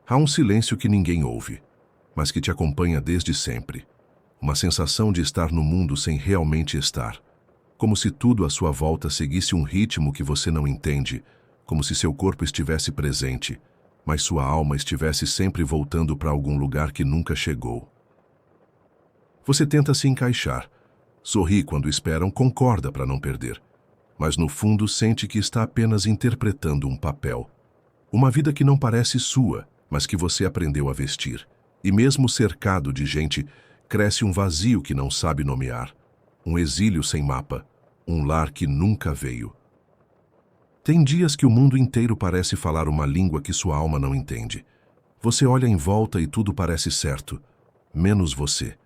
Há um silêncio que ninguém ouve, mas que te acompanha desde sempre. Uma sensação de estar no mundo sem realmente estar. Como se tudo à sua volta seguisse um ritmo que você não entende, como se seu corpo estivesse presente, mas sua alma estivesse sempre voltando para algum lugar que nunca chegou. Você tenta se encaixar, sorri quando esperam, concorda para não perder, mas no fundo sente que está apenas interpretando um papel. Uma vida que não parece sua, mas que você aprendeu a vestir. E mesmo cercado de gente, cresce um vazio que não sabe nomear, um exílio sem mapa, um lar que nunca veio. Tem dias que o mundo inteiro parece falar uma língua que sua alma não entende. Você olha em volta e tudo parece certo, menos você.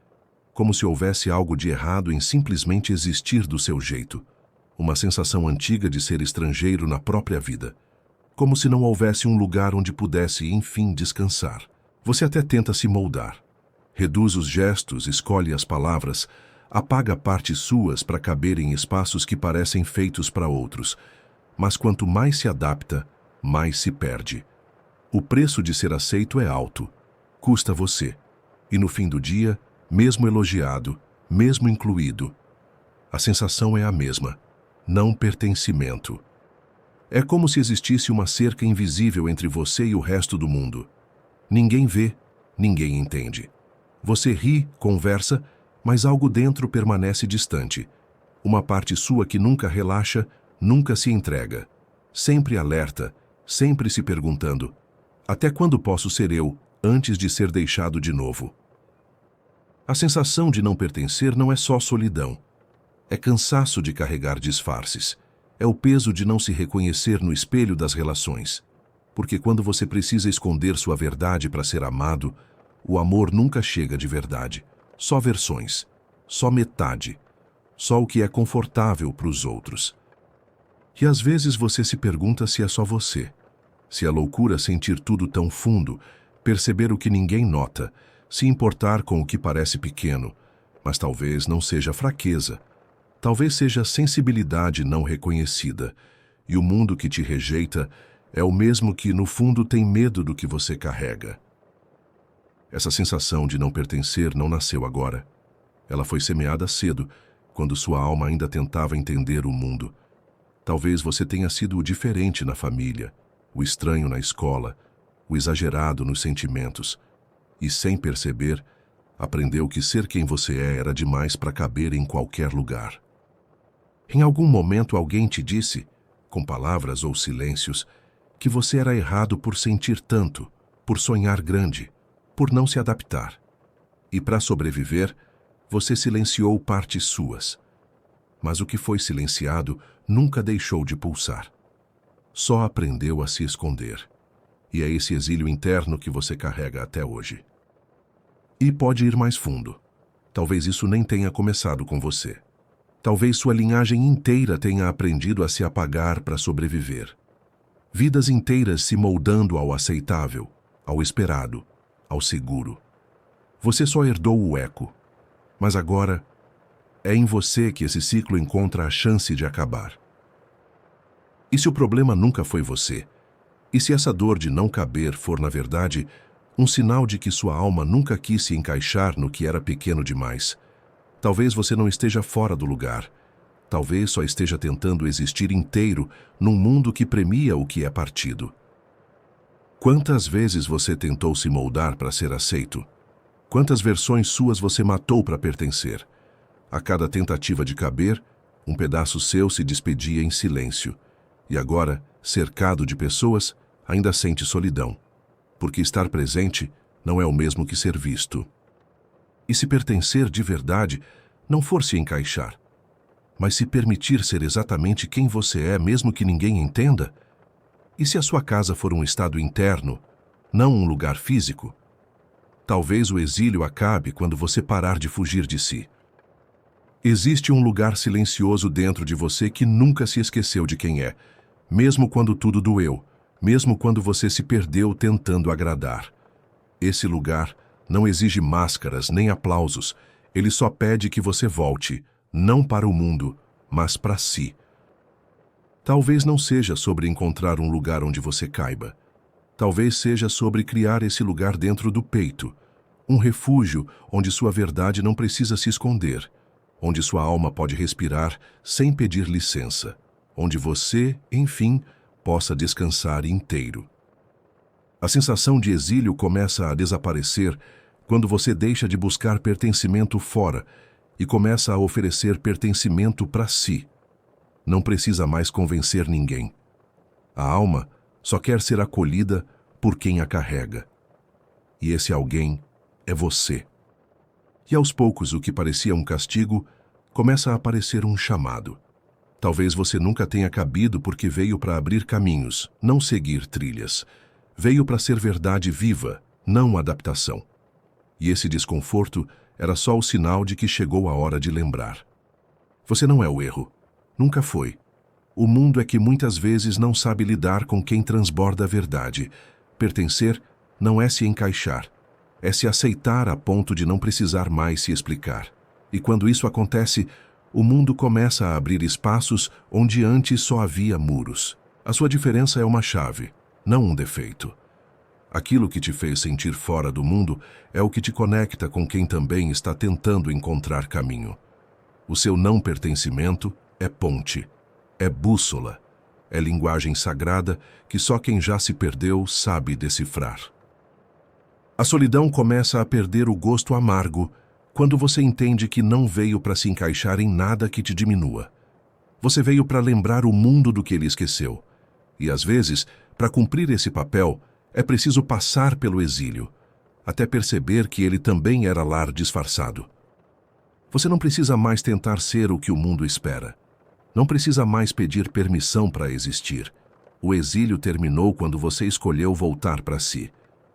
Como se houvesse algo de errado em simplesmente existir do seu jeito. Uma sensação antiga de ser estrangeiro na própria vida. Como se não houvesse um lugar onde pudesse, enfim, descansar. Você até tenta se moldar. Reduz os gestos, escolhe as palavras, apaga partes suas para caber em espaços que parecem feitos para outros. Mas quanto mais se adapta, mais se perde. O preço de ser aceito é alto. Custa você. E no fim do dia, mesmo elogiado, mesmo incluído, a sensação é a mesma. Não pertencimento. É como se existisse uma cerca invisível entre você e o resto do mundo. Ninguém vê, ninguém entende. Você ri, conversa, mas algo dentro permanece distante. Uma parte sua que nunca relaxa, nunca se entrega. Sempre alerta, sempre se perguntando: até quando posso ser eu, antes de ser deixado de novo? A sensação de não pertencer não é só solidão. É cansaço de carregar disfarces. É o peso de não se reconhecer no espelho das relações. Porque quando você precisa esconder sua verdade para ser amado, o amor nunca chega de verdade. Só versões. Só metade. Só o que é confortável para os outros. E às vezes você se pergunta se é só você. Se a loucura sentir tudo tão fundo, perceber o que ninguém nota, se importar com o que parece pequeno, mas talvez não seja fraqueza. Talvez seja sensibilidade não reconhecida, e o mundo que te rejeita é o mesmo que, no fundo, tem medo do que você carrega. Essa sensação de não pertencer não nasceu agora. Ela foi semeada cedo, quando sua alma ainda tentava entender o mundo. Talvez você tenha sido o diferente na família, o estranho na escola, o exagerado nos sentimentos, e, sem perceber, aprendeu que ser quem você é era demais para caber em qualquer lugar. Em algum momento alguém te disse, com palavras ou silêncios, que você era errado por sentir tanto, por sonhar grande, por não se adaptar. E para sobreviver, você silenciou partes suas. Mas o que foi silenciado nunca deixou de pulsar. Só aprendeu a se esconder. E é esse exílio interno que você carrega até hoje. E pode ir mais fundo. Talvez isso nem tenha começado com você. Talvez sua linhagem inteira tenha aprendido a se apagar para sobreviver. Vidas inteiras se moldando ao aceitável, ao esperado, ao seguro. Você só herdou o eco. Mas agora, é em você que esse ciclo encontra a chance de acabar. E se o problema nunca foi você? E se essa dor de não caber for, na verdade, um sinal de que sua alma nunca quis se encaixar no que era pequeno demais? Talvez você não esteja fora do lugar. Talvez só esteja tentando existir inteiro num mundo que premia o que é partido. Quantas vezes você tentou se moldar para ser aceito? Quantas versões suas você matou para pertencer? A cada tentativa de caber, um pedaço seu se despedia em silêncio. E agora, cercado de pessoas, ainda sente solidão. Porque estar presente não é o mesmo que ser visto. E se pertencer de verdade não for se encaixar, mas se permitir ser exatamente quem você é, mesmo que ninguém entenda? E se a sua casa for um estado interno, não um lugar físico? Talvez o exílio acabe quando você parar de fugir de si. Existe um lugar silencioso dentro de você que nunca se esqueceu de quem é, mesmo quando tudo doeu, mesmo quando você se perdeu tentando agradar. Esse lugar não exige máscaras nem aplausos, ele só pede que você volte, não para o mundo, mas para si. Talvez não seja sobre encontrar um lugar onde você caiba. Talvez seja sobre criar esse lugar dentro do peito, um refúgio onde sua verdade não precisa se esconder, onde sua alma pode respirar sem pedir licença, onde você, enfim, possa descansar inteiro. A sensação de exílio começa a desaparecer quando você deixa de buscar pertencimento fora e começa a oferecer pertencimento para si. Não precisa mais convencer ninguém. A alma só quer ser acolhida por quem a carrega. E esse alguém é você. E aos poucos o que parecia um castigo começa a parecer um chamado. Talvez você nunca tenha cabido porque veio para abrir caminhos, não seguir trilhas. Veio para ser verdade viva, não adaptação. E esse desconforto era só o sinal de que chegou a hora de lembrar. Você não é o erro. Nunca foi. O mundo é que muitas vezes não sabe lidar com quem transborda a verdade. Pertencer não é se encaixar. É se aceitar a ponto de não precisar mais se explicar. E quando isso acontece, o mundo começa a abrir espaços onde antes só havia muros. A sua diferença é uma chave, não um defeito. Aquilo que te fez sentir fora do mundo é o que te conecta com quem também está tentando encontrar caminho. O seu não pertencimento é ponte, é bússola, é linguagem sagrada que só quem já se perdeu sabe decifrar. A solidão começa a perder o gosto amargo quando você entende que não veio para se encaixar em nada que te diminua. Você veio para lembrar o mundo do que ele esqueceu. E às vezes, para cumprir esse papel, é preciso passar pelo exílio, até perceber que ele também era lar disfarçado. Você não precisa mais tentar ser o que o mundo espera. Não precisa mais pedir permissão para existir. O exílio terminou quando você escolheu voltar para si.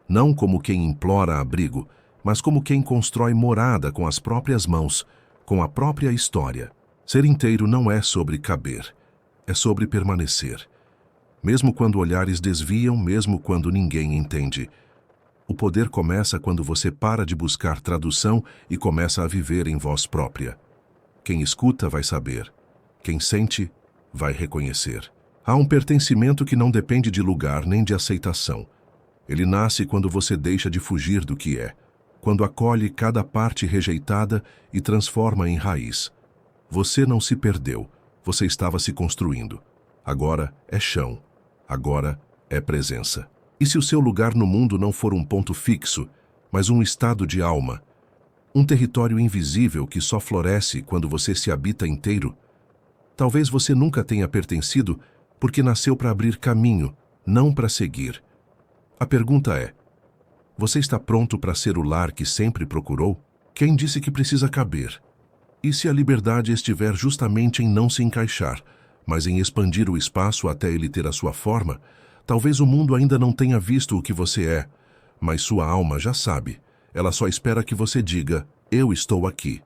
Não como quem implora abrigo, mas como quem constrói morada com as próprias mãos, com a própria história. Ser inteiro não é sobre caber, é sobre permanecer. Mesmo quando olhares desviam, mesmo quando ninguém entende. O poder começa quando você para de buscar tradução e começa a viver em voz própria. Quem escuta vai saber. Quem sente, vai reconhecer. Há um pertencimento que não depende de lugar nem de aceitação. Ele nasce quando você deixa de fugir do que é, quando acolhe cada parte rejeitada e transforma em raiz. Você não se perdeu, você estava se construindo. Agora é chão. Agora é presença. E se o seu lugar no mundo não for um ponto fixo, mas um estado de alma, um território invisível que só floresce quando você se habita inteiro, talvez você nunca tenha pertencido porque nasceu para abrir caminho, não para seguir. A pergunta é: você está pronto para ser o lar que sempre procurou? Quem disse que precisa caber? E se a liberdade estiver justamente em não se encaixar, mas em expandir o espaço até ele ter a sua forma, talvez o mundo ainda não tenha visto o que você é, mas sua alma já sabe. Ela só espera que você diga: eu estou aqui.